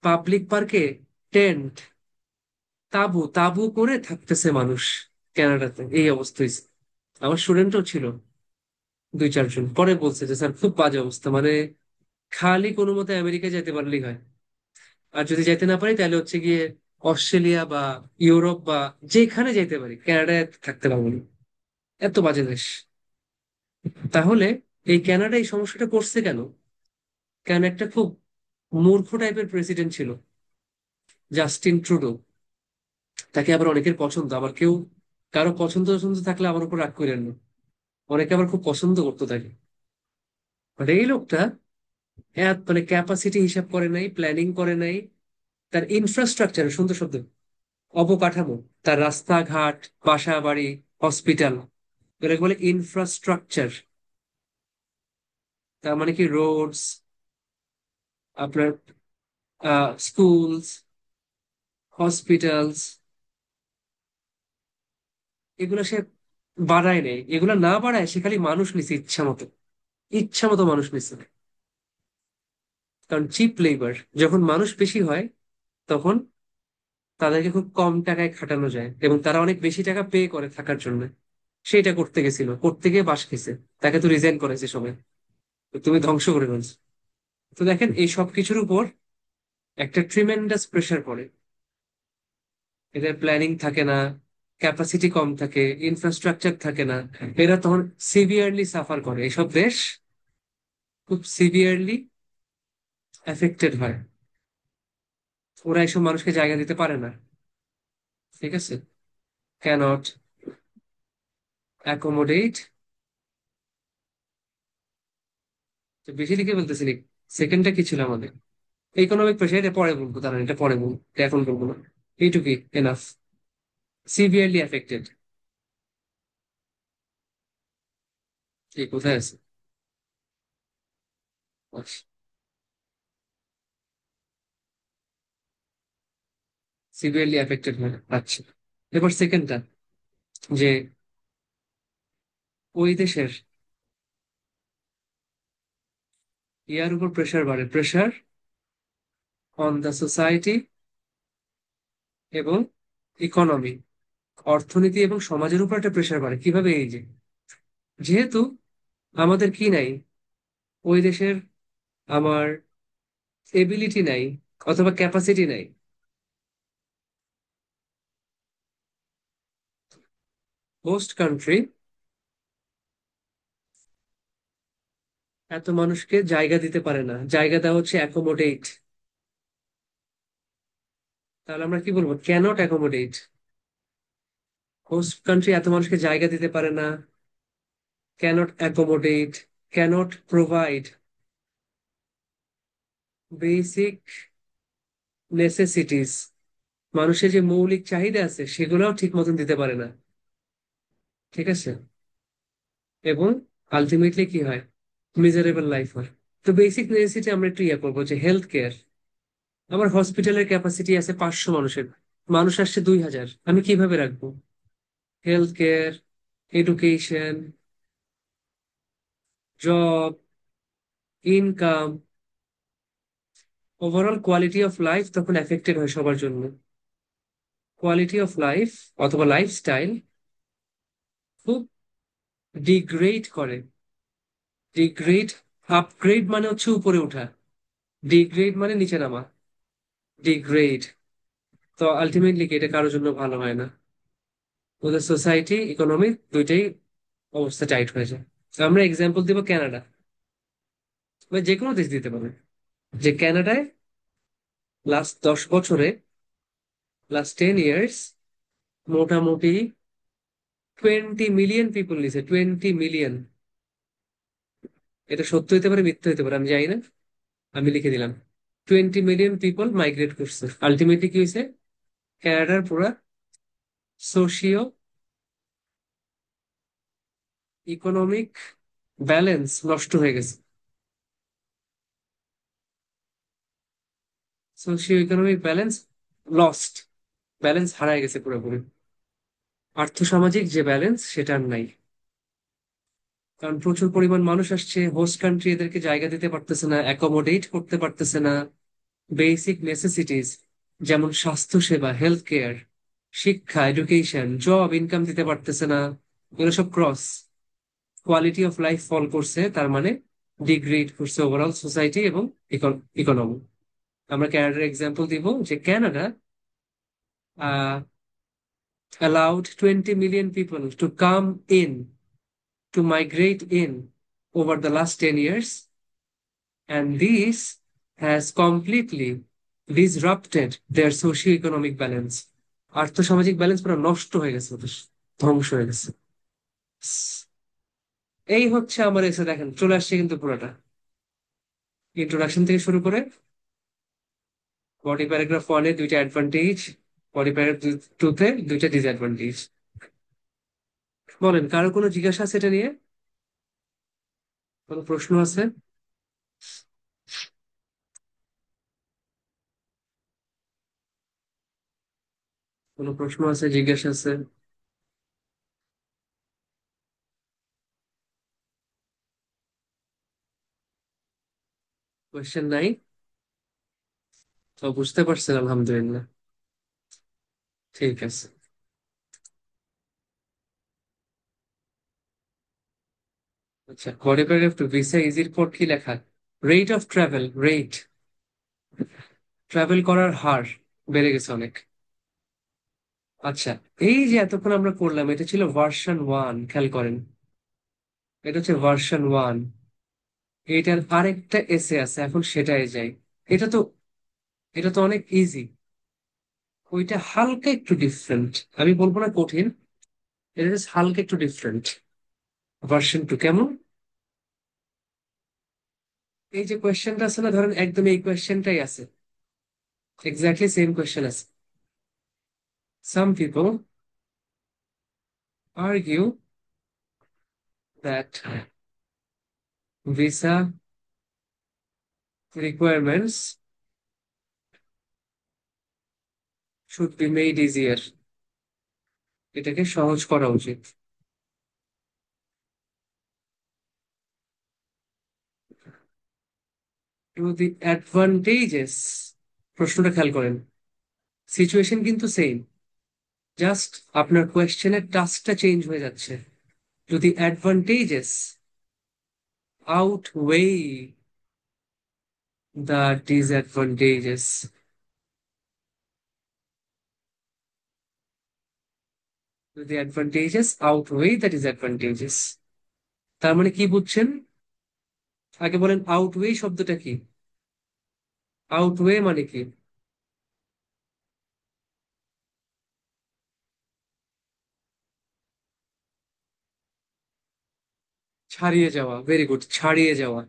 S1: পাবলিক পার্কে টেন্ট, তাঁবু তাঁবু করে থাকতেছে মানুষ। কানাডাতে এই অবস্থা হয়েছে। আমার স্টুডেন্টও ছিল দুই চারজন, পরে বলছে যে স্যার খুব বাজে অবস্থা, মানে খালি কোনো মতে আমেরিকা যেতে পারলেই হয়। আর যদি যাইতে না পারি তাহলে হচ্ছে গিয়ে অস্ট্রেলিয়া বা ইউরোপ বা যেখানে যাইতে পারি, কানাডায় থাকতে পারবো না। এত বাজে দেশ। তাহলে এই কানাডা এই সমস্যাটা করছে কেন? কারণ একটা খুব মূর্খ টাইপের প্রেসিডেন্ট ছিল, জাস্টিন ট্রুডো। তাকে আবার অনেকের পছন্দ, আবার কেউ কারো পছন্দ পছন্দ থাকলে আমার উপর রাগ করেন না। অনেকে আবার খুব পছন্দ করতো তাকে। বাট এই লোকটা মানে ক্যাপাসিটি হিসাব করে নাই, প্ল্যানিং করে নাই। তার ইনফ্রাস্ট্রাকচার, সুন্দর শব্দ, অবকাঠামো, তার রাস্তাঘাট, বাসা বাড়ি, হসপিটাল, এটাকে বলে ইনফ্রাস্ট্রাকচার। তার মানে কি রোডস, আপনার স্কুলস, হসপিটালস, এগুলো সে বাড়ায় নেই। এগুলো না বাড়ায় সে খালি মানুষ নিছে ইচ্ছা মতো, ইচ্ছা মতো মানুষ নিছে। কারণ চিপ লেবার, যখন মানুষ বেশি হয় তখন তাদেরকে খুব কম টাকায় খাটানো যায় এবং তারা অনেক বেশি টাকা পে করে থাকার জন্য। সেটা করতে গেছিল, করতে গিয়ে বাস খেয়েছে। তাকে তো রিজাইন করেছে সবাই। তো তুমি ধ্বংস করে ফেলছো। তো দেখেন এই সব কিছুর উপর একটা ট্রিমেন্ডাস প্রেসার পড়ে। এদের প্ল্যানিং থাকে না, ক্যাপাসিটি কম থাকে, ইনফ্রাস্ট্রাকচার থাকে না। এরা তখন সিভিয়ারলি সাফার করে, এইসব দেশ খুব সিভিয়ারলি এফেক্টেড হয়। ওরা এইসব মানুষকে জায়গা দিতে পারে না। ঠিক আছে, ক্যানট অ্যাকোমোডেট। বেশি লিখে বলতেছি। সেকেন্ডটা কি ছিল আমাদের? ইকোনমিক প্রেশার, এটা পরে বলবো, দাঁড়ান এটা পরে বলবো, এটা এখন বলবো না। এইটুকুই এনাফ। সিভিয়ারলি এফেক্টেড, এই কোথায় আছে? সিভিয়ারলি এফেক্টেড হয়, আচ্ছা। এবার সেকেন্ডটা, যে ওই দেশের ইয়ার উপর প্রেশার বাড়ে, প্রেশার অন দ্য সোসাইটি এবং ইকোনমি, অর্থনীতি এবং সমাজের উপর একটা প্রেশার বাড়ে। কিভাবে? এই যে যেহেতু আমাদের কি নাই, ওই দেশের আমার এবিলিটি নাই অথবা ক্যাপাসিটি নাই। হোস্ট কান্ট্রি এত মানুষকে জায়গা দিতে পারে না। জায়গা দেওয়া হচ্ছে অ্যাকোমোডেট। তাহলে আমরা কি বলবো? Cannot accommodate. হোস্ট কান্ট্রি এত মানুষকে জায়গা দিতে পারে না, cannot accommodate, cannot provide basic necessities. মানুষের যে মৌলিক চাহিদা আছে সেগুলোও ঠিক মতন দিতে পারে না। ঠিক আছে, এবং আলটিমেটলি কি হয়? মিজারেবল লাইফ হয়। তো বেসিক নেসেসিটি আমরা একটু ইয়ে করবো, যে হেলথ কেয়ার। আমার হসপিটালের ক্যাপাসিটি আছে 500 মানুষের, মানুষ আসছে 2000, আমি কিভাবে রাখবো? Health care, education, job, income, overall quality of life তখন এফেক্টেড হয় সবার জন্য। কোয়ালিটি অফ লাইফ অথবা লাইফস্টাইল খুব ডিগ্রেড করে। ডিগ্রেড, আপগ্রেড মানে হচ্ছে উপরে ওঠা, ডিগ্রেড মানে নিচে নামা, ডিগ্রেড। তো আলটিমেটলি কি এটা কারোর জন্য ভালো হয় না। ওদের সোসাইটি, ইকোনমি দুইটাই অবস্থা টাইট হয়ে যায়। তো আমরা এক্সাম্পল দিব কানাডা, বা যে কোনো দেশ দিতে পারে। যে কানাডায় লাস্ট 10 বছরে, লাস্ট 10 ইয়ার্স, মোটামুটি 20 মিলিয়ন পিপল নিছে, 20 মিলিয়ন। এটা সত্য হতে পারে, মিথ্যা হতে পারে, আমি জানি না। আমি লিখে দিলাম 20 মিলিয়ন পিপল মাইগ্রেট করছে। আলটিমেটলি কি হয়েছে? কানাডার পুরা সোশিও ইকোনমিক ব্যালেন্স নষ্ট হয়ে গেছে। Socio economic balance lost, balance হারায় গেছে পুরোপুরি। আর্থসামাজিক যে ব্যালেন্স সেটা আর নাই। কারণ প্রচুর পরিমাণ মানুষ আসছে, হোস্ট কান্ট্রি এদেরকে জায়গা দিতে পারতেছে না, অ্যাকোমোডেট করতে পারতেছে না। বেসিক নেসেসিটিস যেমন স্বাস্থ্যসেবা, হেলথ কেয়ার, শিক্ষা, এডুকেশন, জব, ইনকাম দিতে পারতেছে না। এগুলো সব ক্রস। কোয়ালিটি অফ লাইফ ফল করছে, তার মানে ডিগ্রেড করছে ওভারঅল সোসাইটি এবং ইকোনমি। আমরা ক্যানাডার এক্সাম্পল দিব, যে Canada allowed 20 million people to come in, to migrate in over the last 10 years, and this has completely disrupted their socio-economic balance. আর্থসামাজিক ব্যালেন্স পুরো নষ্ট হয়ে গেছে ওদের, ধ্বংস হয়ে গেছে। এই হচ্ছে আমার এসে, দেখেন চলে আসছে কিন্তু পুরোটা, ইন্ট্রোডাকশন থেকে শুরু করে বডি প্যারাগ্রাফ ওয়ানে দুইটা অ্যাডভান্টেজ, বডি প্যারাগ্রাফ টুতে দুইটা ডিসঅ্যাডভান্টেজ। বলেন, কারো কোনো জিজ্ঞাসা আছে এটা নিয়ে? কোনো প্রশ্ন আছে? কোনো প্রশ্ন আছে, জিজ্ঞাসা আছে? কোয়েশ্চেন নাই? তো বুঝতে পারছেন, আলহামদুলিল্লাহ। ঠিক আছে। আচ্ছা, বডি প্যারাগ্রাফ টু, ভিসা ইজির পর কি লেখা? Rate of travel, rate, travel করার হার বেড়ে গেছে অনেক। আচ্ছা, এই যে এতক্ষণ আমরা করলাম, এটা ছিল ভার্সন ওয়ান, খেয়াল করেন। এটা হচ্ছে ভার্সন ওয়ান। এটার আরেকটা এসে আছে, এখন সেটাই যাই। এটা তো এটা তো অনেক ইজি। ওইটা হালকা একটু ডিফারেন্ট, আমি বলবো না কঠিন, এটা জাস্ট হালকা একটু ডিফারেন্ট। ভার্সন টু কেমন? এই যে কোয়েশ্চেনটা আছে না, ধরেন একদম এই কোয়েশ্চেনটাই আছে, এক্স্যাক্টলি সেম কোয়েশ্চেন আছে। Some people argue that visa requirements should be made easier. এটাকে সহজ করা উচিত। To the advantages, প্রশ্নটা খেয়াল করেন, সিচুয়েশন কিন্তু সেম, জাস্ট আপনার কোয়েশ্চেনের টাস্কটা চেঞ্জ হয়ে যাচ্ছে। To the advantages outweigh the disadvantages. To the advantages outweigh the disadvantages, তার মানে কি বুঝছেন? আগে বলেন আউটওয়ে শব্দটা কি? আউটওয়ে মানে কি? ছাড়িয়ে যাওয়া, ভেরি গুড, ছাড়িয়ে যাওয়া।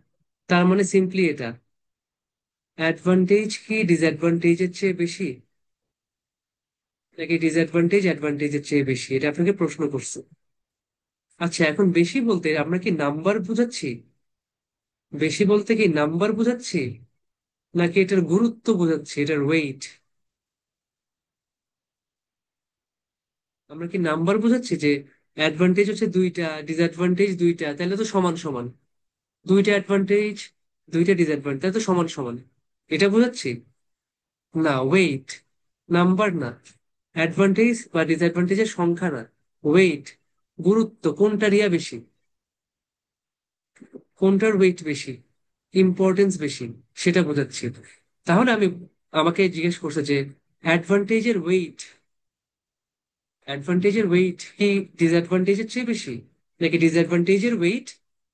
S1: তার মানে সিম্পলি এটা, অ্যাডভান্টেজ কি ডিসঅ্যাডভান্টেজের চেয়ে বেশি, নাকি ডিসঅ্যাডভান্টেজ অ্যাডভান্টেজের চেয়ে বেশি, এটা আপনাকে প্রশ্ন করছে। আচ্ছা, এখন বেশি বলতে আমরা কি নাম্বার বোঝাচ্ছি? বেশি বলতে কি নাম্বার বোঝাচ্ছি, নাকি এটার গুরুত্ব বোঝাচ্ছি, এটার ওয়েট? আমরা কি নাম্বার বোঝাচ্ছি যে অ্যাডভান্টেজ হচ্ছে দুইটা, ডিসঅ্যাডভান্টেজ দুইটা, তাহলে তো সমান সমান। দুইটা অ্যাডভান্টেজ, দুইটা ডিসঅ্যাডভান্টেজ, তাহলে তো সমান সমান, এটা বোঝাচ্ছি? না, ওয়েট, নাম্বার না। অ্যাডভান্টেজ বা ডিসঅ্যাডভান্টেজের সংখ্যা না, ওয়েট, গুরুত্ব, কোনটার ইয়া বেশি, কোনটার ওয়েট বেশি, ইম্পর্টেন্স বেশি, সেটা বোঝাচ্ছি। তাহলে আমাকে জিজ্ঞেস করছে যে অ্যাডভান্টেজের ওয়েট, অ্যাডভান্টেজের ওয়েট কি ডিসঅ্যাডভান্টেজের চেয়ে বেশি, নাকি ডিসঅ্যাডভান্টেজের ওয়েট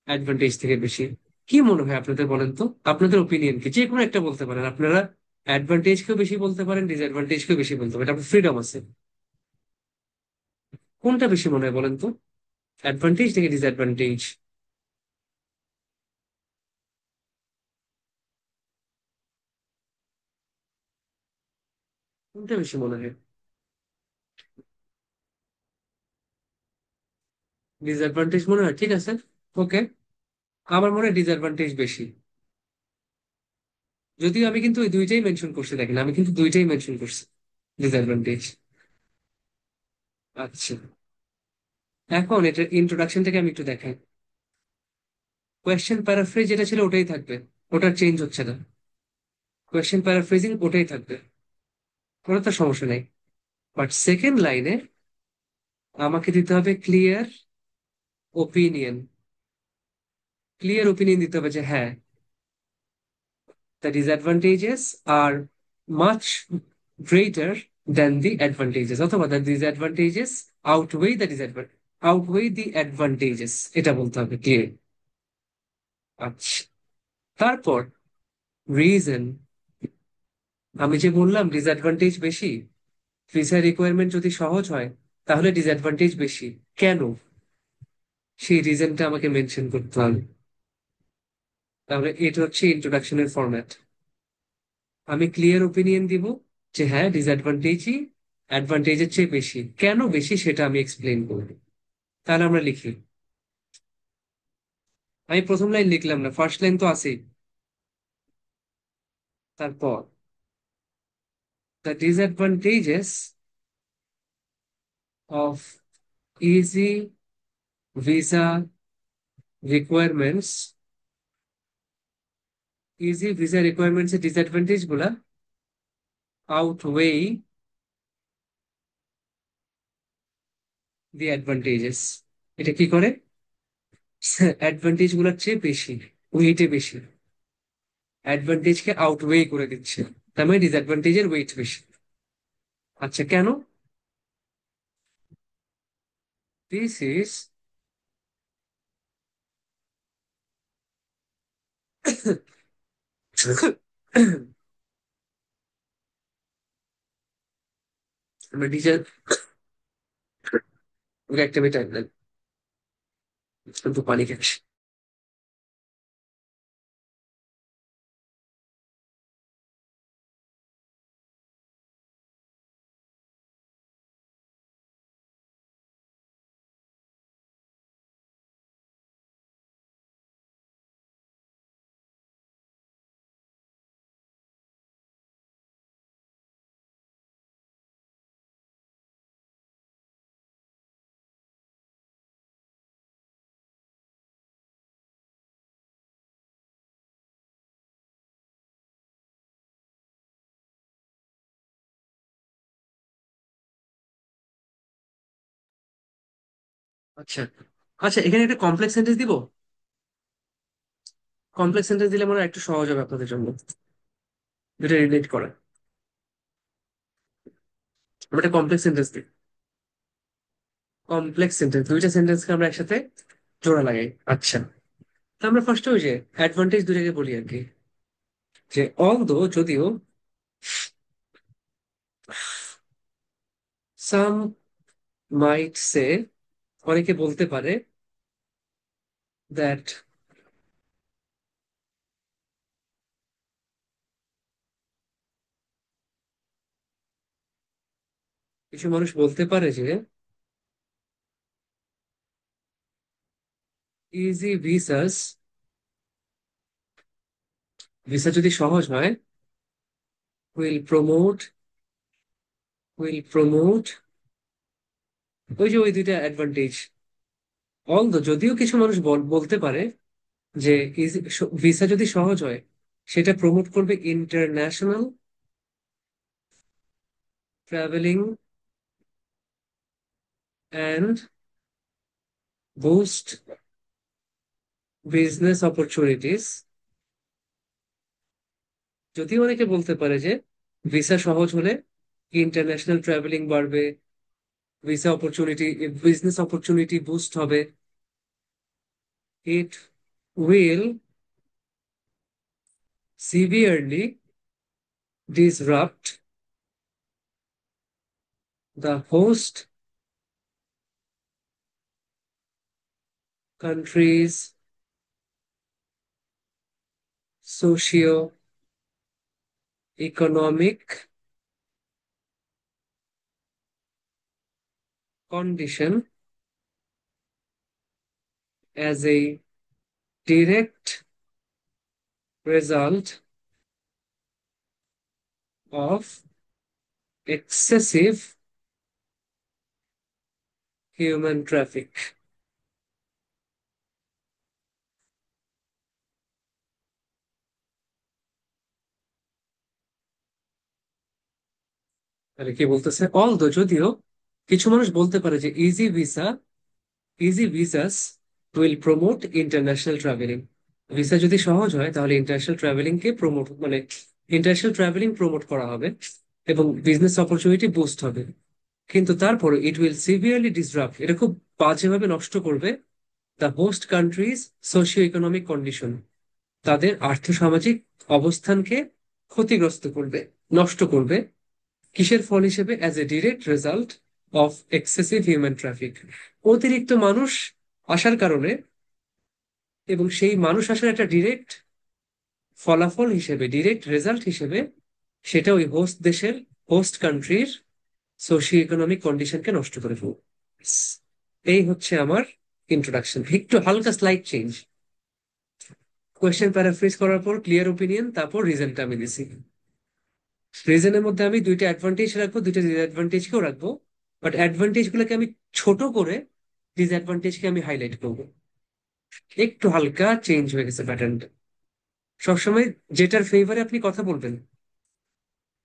S1: অ্যাডভান্টেজ থেকে বেশি? কি মনে হয় আপনাদের, বলেন তো, আপনাদের ওপিনিয়ন কি? যে কোনো একটা বলতে পারেন আপনারা, অ্যাডভান্টেজকেও বেশি বলতে পারেন, ডিসঅ্যাডভান্টেজকেও বেশি বলতে পারেন, আপনার ফ্রিডম আছে। কোনটা বেশি মনে হয় বলেন তো, অ্যাডভান্টেজ থেকে ডিসঅ্যাডভান্টেজ? কোনটা বেশি মনে হয়? ডিসঅ্যাডভান্টেজ মনে হয়, ঠিক আছে। ওকে, আমার মনে হয় ডিসঅ্যাডভান্টেজ বেশি। যদিও আমি কিন্তু ওই দুইটাই মেনশন করছি, দেখেন আমি কিন্তু দুইটাই মেনশন করছি, ডিসঅ্যাডভান্টেজ। আচ্ছা, এখন এটার ইন্ট্রোডাকশন থেকে আমি একটু দেখাই। কোয়েশ্চেন প্যারাফ্রেজ যেটা ছিল ওটাই থাকবে, ওটার চেঞ্জ হচ্ছে না। কোয়েশ্চেন প্যারাফ্রেজিং ওটাই থাকবে, ওটা তো সমস্যা নেই। বাট সেকেন্ড লাইনে আমাকে দিতে হবে ক্লিয়ার ওপিনিয়ন। ক্লিয়ার ওপিনিয়ন দিতে হবে যে হ্যাঁ, the disadvantages are much greater than the advantages, অথবা the disadvantages outweigh the disadvantage, outweigh the advantages, এটা বলতে হবে ক্লিয়ার। আচ্ছা, তারপর রিজন। আমি যে বললাম ডিসঅ্যাডভান্টেজ বেশি, ভিসা রিকোয়ারমেন্ট যদি সহজ হয় তাহলে ডিসঅ্যাডভান্টেজ বেশি। কেন? সেই রিজনটা আমাকে মেনশন করতে হবে। তাহলে এটা হচ্ছে ইন্ট্রোডাকশনের ফরম্যাট। আমি ক্লিয়ার ওপিনিয়ন দিব যে হ্যাঁ, ডিসঅ্যাডভান্টেজই অ্যাডভান্টেজের চেয়ে বেশি, কেন বেশি সেটা আমি এক্সপ্লেন করব। তাহলে আমরা লিখি। আমি প্রথম লাইন লিখলাম না, ফার্স্ট লাইন তো আছেই। তারপর the disadvantages of easy visa requirements, easy visa requirements এর ডিসঅ্যাডভান্টেজ গুলা আউটওয়েই দি অ্যাডভান্টেজেস। এটা কি করে? অ্যাডভান্টেজ গুলোর চেয়ে বেশি, ওয়েটে বেশি, অ্যাডভান্টেজ কে আউটওয়ে করে দিচ্ছে, তার মানে ডিসঅ্যাডভান্টেজের ওয়েট বেশি। আচ্ছা, কেন? দিস ইজ আমরা ডিজার একটা মিনিট টাইম দেন, একটু পানি খাচ্ছি। আচ্ছা, আচ্ছা, এখানে একটা কমপ্লেক্স সেন্টেন্স দিব। কমপ্লেক্স সেন্টেন্স দিলে মনে হয় একটু সহজ হবে আপনাদের জন্য, যেটা রিলেট করা। আমরা একটা কমপ্লেক্স সেন্টেন্স দিই। কমপ্লেক্স সেন্টেন্স, দুইটা সেন্টেন্সকে আমরা একসাথে জোড়া লাগাই। আচ্ছা, তো আমরা ফার্স্টে ওই যে অ্যাডভান্টেজ দুটাকে বলি আর কি, যে অলদো, যদিও, সাম মাইট সে, অনেকে বলতে পারে, দ্যাট, কিছু মানুষ বলতে পারে যে ইজি ভিসাস, ভিসা যদি সহজ হয়, উইল প্রমোট, উইল প্রমোট, ওই যে ওই দুইটা অ্যাডভান্টেজ। অলদো, যদিও কিছু মানুষ বলতে পারে যে ভিসা যদি সহজ হয় সেটা প্রমোট করবে international travelling and boost business opportunities. যদিও অনেকে বলতে পারে যে ভিসা সহজ হলে ইন্টারন্যাশনাল ট্রাভেলিং বাড়বে, visa opportunity, business opportunity boost হবে, it will severely disrupt the host country's socio-economic condition as a direct result of excessive human traffic. তাহলে কি বলতেছে, অলদো যদিও কিছু মানুষ বলতে পারে যে easy visas will promote international travelling. Visa যদি সহজ হয় তাহলে ইন্টারন্যাশনাল ট্রাভেলিং কে প্রমোট মানে ইন্টারন্যাশনাল ট্রাভেলিং প্রমোট করা হবে এবং বিজনেস অপরচুনিটি বুস্ট হবে। কিন্তু তারপরে ইট উইল সিভিয়ারলি ডিসরাপ্ট, এটা খুব বাজেভাবে নষ্ট করবে the host countries socio economic condition, তাদের আর্থসামাজিক অবস্থানকে ক্ষতিগ্রস্ত করবে, নষ্ট করবে। কিসের ফল হিসেবে? As a direct result of excessive human traffic, অতিরিক্ত মানুষ আসার কারণে। এবং সেই মানুষ আসার একটা ডিরেক্ট ফলাফল হিসেবে, ডিরেক্ট রেজাল্ট হিসেবে, সেটা ওই হোস্ট দেশের, হোস্ট কান্ট্রির সোশিও ইকোনমিক কন্ডিশনকে নষ্ট করে ফেলবে। এই হচ্ছে আমার ইন্ট্রোডাকশন, একটু হালকা স্লাইড চেঞ্জ। কোয়েশ্চেন প্যারাফ্রেজ করার পর ক্লিয়ার ওপিনিয়ন, তারপর রিজনটা আমি দিছি। রিজনের মধ্যে আমি দুইটা অ্যাডভান্টেজ রাখবো, দুইটা ডিসঅ্যাডভান্টেজকেও রাখবো, বাট অ্যাডভান্টেজ গুলোকে আমি ছোট করে ডিসঅ্যাডভান্টেজকে আমি হাইলাইট করবো। একটু হালকা চেঞ্জ হয়ে গেছে প্যাটার্নটা। সবসময় যেটার ফেভারে আপনি কথা বলবেন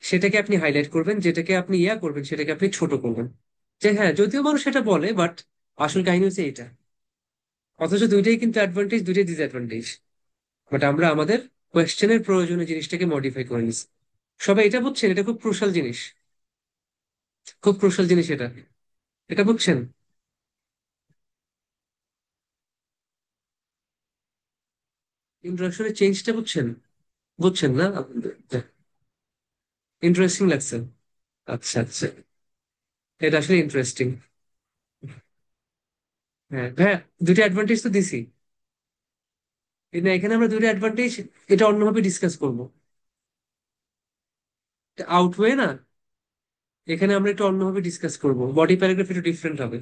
S1: সেটাকে আপনি হাইলাইট করবেন, যেটাকে আপনি ইয়া করবেন সেটাকে আপনি ছোট করবেন। যে হ্যাঁ, যদিও মানুষ সেটা বলে, বাট আসল কাহিনী হচ্ছে এটা। অথচ দুইটাই কিন্তু অ্যাডভান্টেজ, দুইটাই ডিসঅ্যাডভান্টেজ। বাট আমরা আমাদের কোয়েশ্চেনের প্রয়োজনে জিনিসটাকে মডিফাই করে নিচ্ছি। সবাই এটা বুঝছেন? এটা খুব ক্রুশাল জিনিস, খুব ক্রুশাল জিনিস এটা। এটা বুঝছেন? ইন্ট্রোডাকশনের চেঞ্জটা বুঝছেন? বুঝছেন না? ইন্টারেস্টিং লাগছে। আচ্ছা আচ্ছা, এটা আসলে ইন্টারেস্টিং। হ্যাঁ হ্যাঁ, দুইটা অ্যাডভান্টেজ তো দিছি। না, এখানে আমরা দুইটা অ্যাডভান্টেজ, এটা অন্যভাবে ডিসকাস করবো। আউটওয়ে না, এখানে আমরা একটু অন্যভাবে ডিসকাস করবো, বডি প্যারাগ্রাফ একটু ডিফারেন্ট হবে।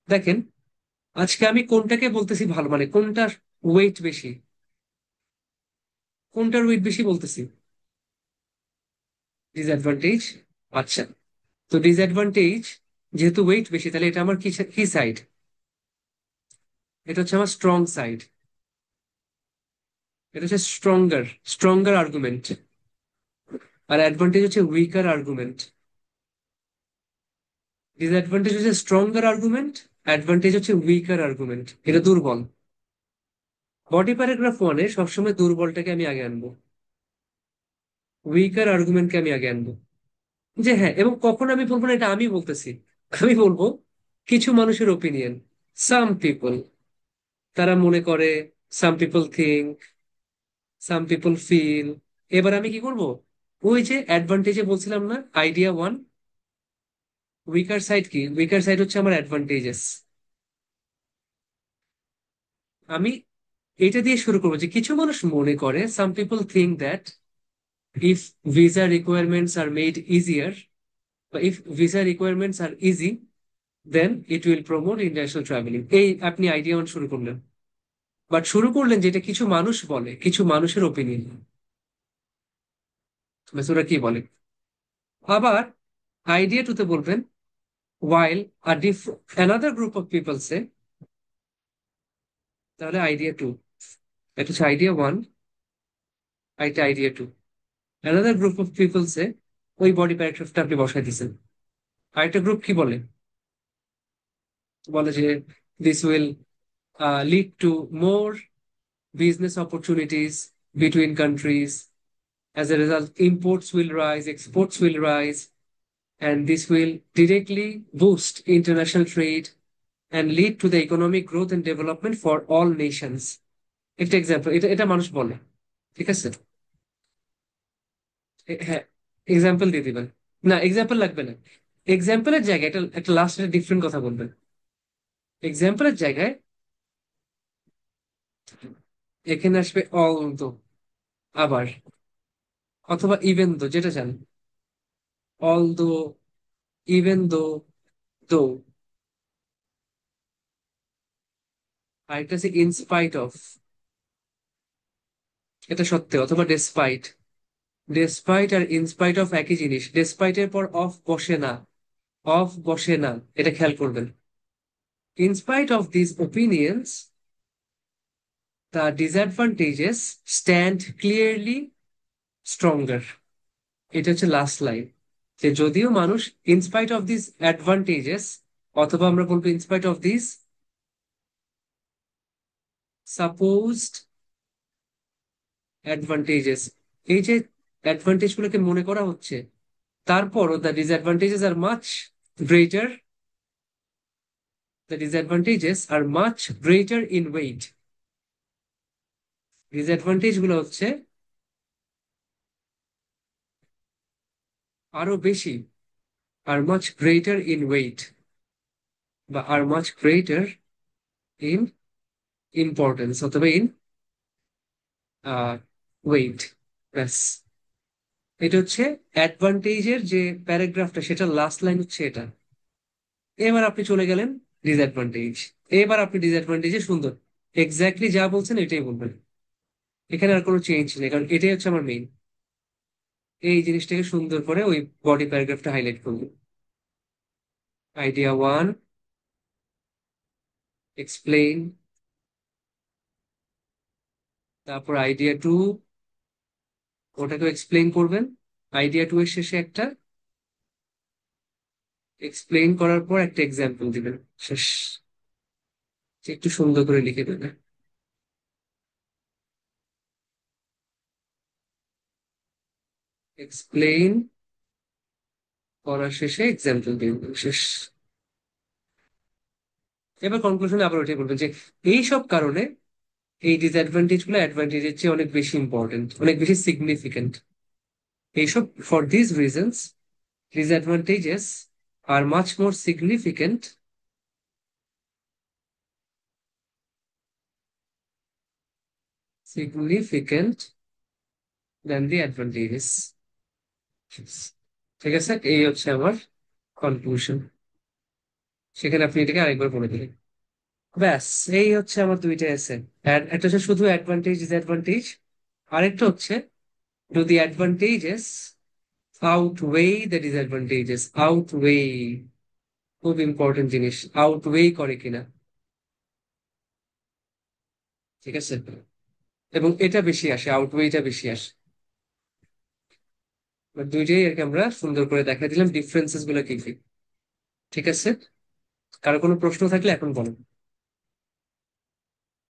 S1: দেখেন, আজকে আমি কোনটাকে বলতেছি ভালো, মানে কোনটার ওয়েট বেশি, কোনটার ওয়েট বেশি বলতেছি? ডিসঅ্যাডভান্টেজ। আচ্ছা, তো ডিসঅ্যাডভান্টেজ যেহেতু ওয়েট বেশি, তাহলে এটা আমার কি কি সাইড? এটা হচ্ছে আমার স্ট্রং সাইড। এটা হচ্ছে স্ট্রঙ্গার, স্ট্রঙ্গার আর্গুমেন্ট। আর অ্যাডভান্টেজ হচ্ছে উইকার আর্গুমেন্ট। ডিসঅ্যাডভান্টেজ হচ্ছে স্ট্রঙ্গার আর্গুমেন্ট, অ্যাডভান্টেজ হচ্ছে উইকার আর্গুমেন্ট, এটা দুর্বল। বডি প্যারাগ্রাফ ওয়ানে সবসময় দুর্বলটাকে আমি আগে আনবো, উইকার আর্গুমেন্টকে আমি আগে আনবো। যে হ্যাঁ, এবং কখন আমি বলবো না এটা আমি বলতেছি, আমি বলবো কিছু মানুষের ওপিনিয়ন, সাম পিপল, তারা মনে করে, some people think, some people feel. এবার আমি কি করব? ওই যে অ্যাডভান্টেজে বলছিলাম না, আইডিয়া ওয়ান, উইকার সাইড কি? উইকার সাইড হচ্ছে আমার অ্যাডভান্টেজেস। আমি এটা দিয়ে শুরু করবো যে কিছু মানুষ মনে করে, some people think that if visa requirements are made easier, বা if visa requirements are easy, then it will promote international travelling. এই আপনি আইডিয়া ওয়ান শুরু করলেন, বাট শুরু করলেন যেটা কিছু মানুষ বলে, কিছু মানুষের ওপিনিয়ন। ওরা কি বলে? আবার আইডিয়া টুতে বলবেন, while another group of people say, তাহলে আইডিয়া টু, এটা হচ্ছে আইডিয়া ওয়ান, এটা idea to. another group of people say, ওই বডি প্যারাগ্রাফটা আপনি বসাই দিচ্ছেন। আরেকটা গ্রুপ কি বলে? বলে যে this will lead to more business opportunities between countries. As a result, imports will rise, exports will rise, and this will directly boost international trade and lead to the economic growth and development for all nations. একটা এক্সাম্পল, এটা এটা মানুষ বলে, ঠিক আছে? হ্যাঁ, এক্সাম্পল দিয়ে দিবেন। না, এক্সাম্পল লাগবে না। এক্সাম্পলের জায়গায় এটা একটা লাস্ট একটা ডিফারেন্ট কথা বলবেন। এক্সাম্পলের জায়গায় এখানে আসবে অল দো, আবার, অথবা ইভেন দো, যেটা চান। অল দো, ইভেন দো, দো। আর একটা আছে ইনস্পাইট অফ, এটা সত্ত্বেও, অথবা ডেসপাইট। ডেসপাইট আর ইনস্পাইট অফ একই জিনিস, ডেসপাইটের পর অফ বসে না, অফ বসে না, এটা খেয়াল করবেন। In spite of these opinions, the disadvantages stand clearly stronger. এটা হচ্ছে লাস্ট লাইন, যে যদিও মানুষ ইনস্পাইট অফ দিস অ্যাডভান্টেজেস, অথবা আমরা বলবো in spite of this supposed advantages, এই যে অ্যাডভান্টেজ গুলোকে মনে করা হচ্ছে, তারপরও the disadvantages are much greater, the disadvantages are much greater in weight. Disadvantage গুলো হচ্ছে আরো বেশি, are much greater in weight, বা are much greater in importance, অথবা ইন ওয়েট। ব্যাস, এটা হচ্ছে অ্যাডভান্টেজের যে প্যারাগ্রাফটা, সেটা লাস্ট লাইন হচ্ছে এটা। এবার আপনি চলে গেলেন ডিসঅ্যাডভান্টেজ। এবার আপনি ডিসঅ্যাডভান্টেজে সুন্দর এক্স্যাক্টলি যা বলছেন এটাই বলবেন, এখানে আর কোনো চেঞ্জ নেই, কারণ এটাই হচ্ছে আমার মেইন। এই জিনিসটাকে সুন্দর করে ওই বডি প্যারাগ্রাফটা হাইলাইট করবো। Idea one, explain. তারপর আইডিয়া টু, ওটাকেও এক্সপ্লেইন করবেন। আইডিয়া টু এর শেষে একটা এক্সপ্লেইন করার পর একটা এক্সাম্পল দিবেন। শেষ, একটু সুন্দর করে লিখে দেবেন। এক্সপ্লেইন করার শেষে এক্সাম্পল দিবেন। শেষ। এবার কনক্লুশনে আবার ওইটাই বলবেন যে এই সব কারণে এই ডিসঅ্যাডভান্টেজ গুলো অ্যাডভান্টেজের চেয়ে অনেক বেশি ইম্পর্টেন্ট, অনেক বেশি সিগনিফিকেন্ট। এইসব for this reasons disadvantages are much more significant significant than the advantages. ঠিক আছে, এই হচ্ছে আমার কনক্লুশন। সেখানে আপনি এটাকে আরেকবার বলে দিলেন। ব্যাস, এই হচ্ছে আমার দুইটা এসে। একটা হচ্ছে শুধু অ্যাডভান্টেজ ডিসঅ্যাডভান্টেজ, আরেকটা হচ্ছে do the advantages outweigh the disadvantages. Outweigh, খুব ইম্পর্টেন্ট জিনিস, আউটওয়ে করে কিনা। ঠিক আছে, এবং এটা বেশি আসে, আউটওয়েটা বেশি আসে। দুইটাই আর কি আমরা সুন্দর করে দেখা দিলাম ডিফারেন্সেস গুলো কি কি। ঠিক আছে, কারো কোনো প্রশ্ন থাকলে এখন বলো।